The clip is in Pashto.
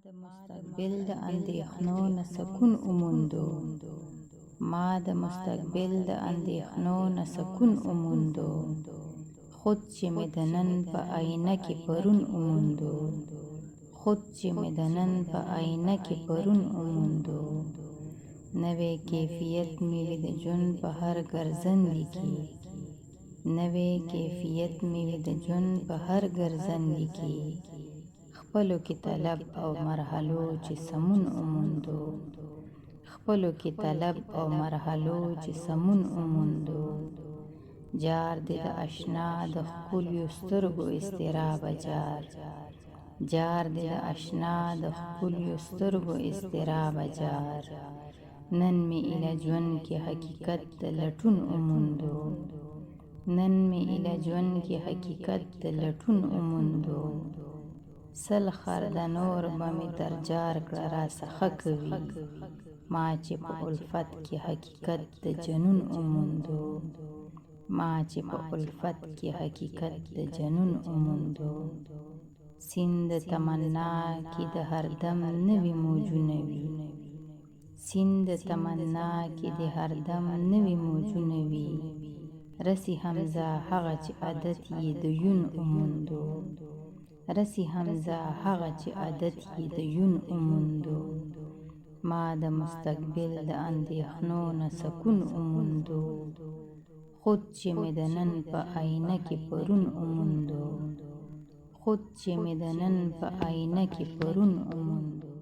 مستقبل د اندېښنو نه سکون وموندو. ما د مستقبل د اندېښنو نه سکون وموندو. خود چې مې د نن په آینه کې پرون وموندو. خود چې مې د نن په آینه کې پرون وموندو. نوې کیفیت مې وي د ژوند په هر ګرځندې کې. نوې کیفیت مې وي د ژوند په هر ګرځندې کې. خپلو کې طلب او مرحلو چې سمون وموندو. خپلو کې طلب او مرحلو چې سمون وموندو. جار دې د اشنا د ښکلیو سترګو اضطرابه جار. جار دې د اشنا د ښکلیو سترګو اضطرابه جار. نن مې ایله ژوند کې حقیقت د لټون وموندو. نن مې ایله ژوند کې حقیقت د لټون وموندو. سل خرد نور به مې در جار کړه راڅخه کوي. ما چې په الفت کې حقیقت د جنون وموندو. ما چې په الفت کې حقیقت د جنون وموندو. سیند تمنا کې د هر دم نوي موجونه وي. سیند تمنا کې د هر دم نوي موجونه وي. رسی حمزه هغه چې عادت یې د یون وموندو. رسی حمزه هغه چې عادت یې د یون وموندو. ما د مستقبل د اندېښنو نه سکون وموندو. خود چې مې د نن په آینه کې پرون وموندو. خود چې مې د نن په آینه کې پرون وموندو.